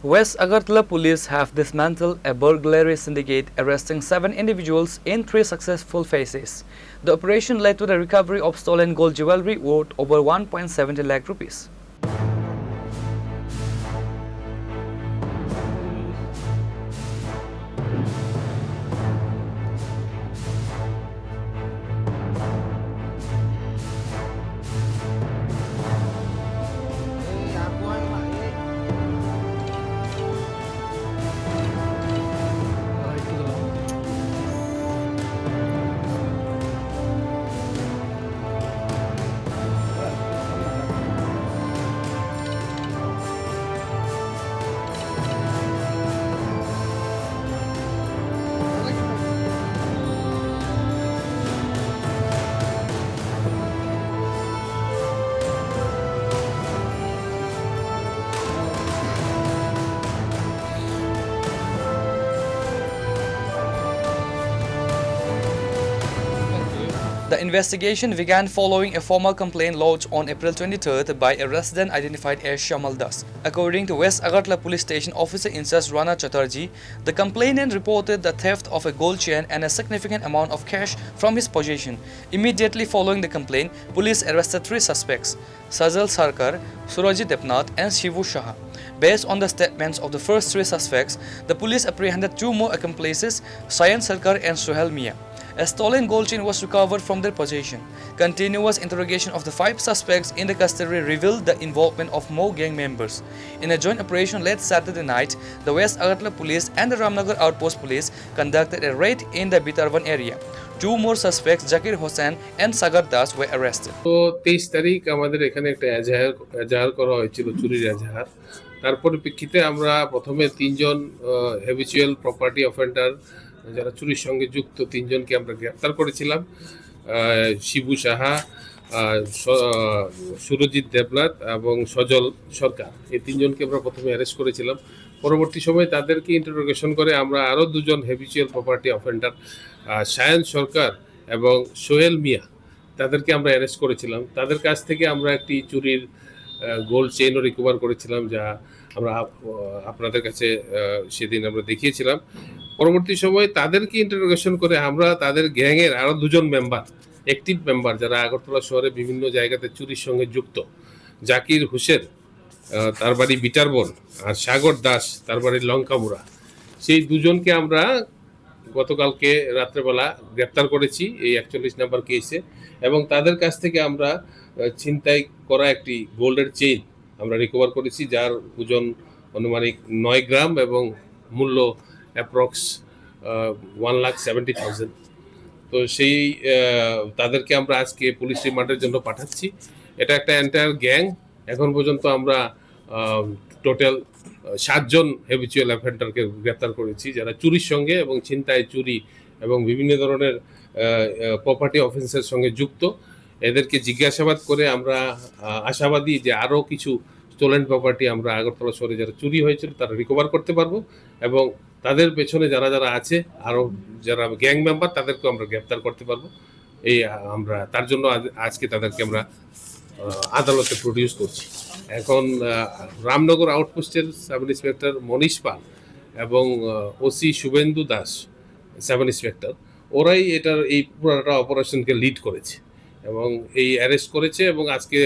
West Agartala Police have dismantled a burglary syndicate, arresting 7 individuals in 3 successful phases. The operation led to the recovery of stolen gold jewelry worth over 1.70 lakh rupees. The investigation began following a formal complaint lodged on April 23rd by a resident identified as Shamal Das. According to West Agartala Police Station Officer Incharge Rana Chatterjee, the complainant reported the theft of a gold chain and a significant amount of cash from his possession. Immediately following the complaint, police arrested 3 suspects, Sajal Sarkar, Surajit Depnath and Shivu Shah. Based on the statements of the first 3 suspects, the police apprehended 2 more accomplices, Sayan Sarkar and Suhail Mia. A stolen gold chain was recovered from their possession. Continuous interrogation of the 5 suspects in the custody revealed the involvement of more gang members. In a joint operation late Saturday night, the West Agartala Police and the Ramnagar Outpost Police conducted a raid in the Bitarban area. 2 more suspects, Zakir Hossain and Sagar Das, were arrested. তো 23 তারিখ আমাদের এখানে একটা এজাহার করা হয়েছিল, চুরির এজাহার। তার পরিপ্রেক্ষিতে আমরা প্রথমে 3 জন হ্যাবিচুয়াল প্রপার্টি অফেন্ডার যারা চুরির সঙ্গে যুক্ত 3 জনকে আমরা গ্রেফতার করেছিলাম। শিবু সাহা, সুরজিৎ দেবনাথ এবং সজল সরকার, এই 3 জনকে আমরা প্রথমে অ্যারেস্ট করেছিলাম। পরবর্তী সময়ে তাদেরকে ইন্টারোগেশন করে আমরা আরও 2 জন হ্যাবিচুয়াল প্রপার্টি অফেন্ডার, সায়ন সরকার এবং সোহেল মিয়া, তাদেরকে আমরা অ্যারেস্ট করেছিলাম। তাদের কাছ থেকে আমরা একটি চুরির গোল্ড চেইনও রিকভার করেছিলাম, যা আমরা আপনাদের কাছে সেদিন আমরা দেখিয়েছিলাম। পরবর্তী সময়ে তাদেরকে ইন্টারোগেশন করে আমরা তাদের গ্যাংয়ের আরও 2 জন মেম্বার, অ্যাক্টিভ মেম্বার যারা আগরতলা শহরে বিভিন্ন জায়গাতে চুরির সঙ্গে যুক্ত, জাকির হোসেন, তার বাড়ি বিটারবন, আর সাগর দাস, তার বাড়ি লঙ্কামুড়া, সেই 2 জনকে আমরা গতকালকে রাত্রেবেলা গ্রেপ্তার করেছি এই 41 নম্বর কেসে। এবং তাদের কাছ থেকে আমরা ছিনতাই করা একটি গোল্ডের চেইন আমরা রিকভার করেছি, যার ওজন আনুমানিক 9 গ্রাম এবং মূল্য অ্যাপ্রক্স 1,70,000। তো সেই তাদেরকে আমরা আজকে পুলিশ রিমান্ডের জন্য পাঠাচ্ছি। এটা একটা এন্টায়ার গ্যাং। এখন পর্যন্ত আমরা টোটাল 7 জন হ্যাবিচুয়াল অফেন্ডারকে গ্রেপ্তার করেছি, যারা চুরির সঙ্গে এবং ছিনতাই, চুরি এবং বিভিন্ন ধরনের প্রপার্টি অফেন্সের সঙ্গে যুক্ত। এদেরকে জিজ্ঞাসাবাদ করে আমরা আশাবাদী যে আরও কিছু স্টোলেন প্রপার্টি আমরা আগরতলা শহরে যারা চুরি হয়েছিল তারা রিকভার করতে পারবো, এবং তাদের পেছনে যারা যারা আছে আরও যারা গ্যাং মেম্বার তাদেরকেও আমরা গ্রেপ্তার করতে পারবো। এই আমরা তার জন্য আজকে তাদেরকে আমরা আদালতে প্রডিউস করছি। এখন রামনগর আউটপোস্টের সাব ইন্সপেক্টর মনীষ পাল এবং OC Suvendu Das, sub inspector, ওরাই এই পুরোটা অপারেশনকে লিড করেছে এবং এই অ্যারেস্ট করেছে। এবং আজকে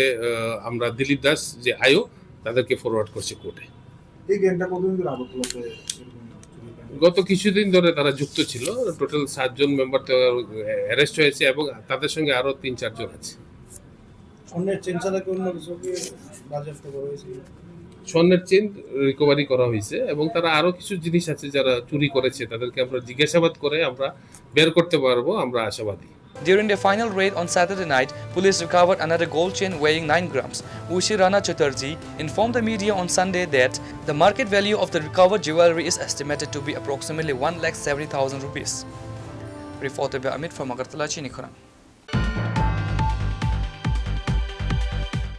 আমরা দিলীপ দাস যে আয়ো, তাদেরকে ফরওয়ার্ড করছে কোর্টে। গত কিছুদিন ধরে তারা যুক্ত ছিল। টোটাল 7 জন মেম্বার অ্যারেস্ট হয়েছে এবং তাদের সঙ্গে আরও 3-4 জন আছে। স্বর্ণের চেইন রিকভারি করা হয়েছে এবং তারা আরও কিছু জিনিস আছে যারা চুরি করেছে, তাদেরকে আমরা জিজ্ঞাসাবাদ করে আমরা বের করতে পারবো, আমরা আশাবাদী। During the final raid on Saturday night, police recovered another gold chain weighing 9 grams. Ushi Rana Chatterjee informed the media on Sunday that the market value of the recovered jewelry is estimated to be approximately 1,70,000 rupees. Reported by Amit from Agartala, Chini, Khorang.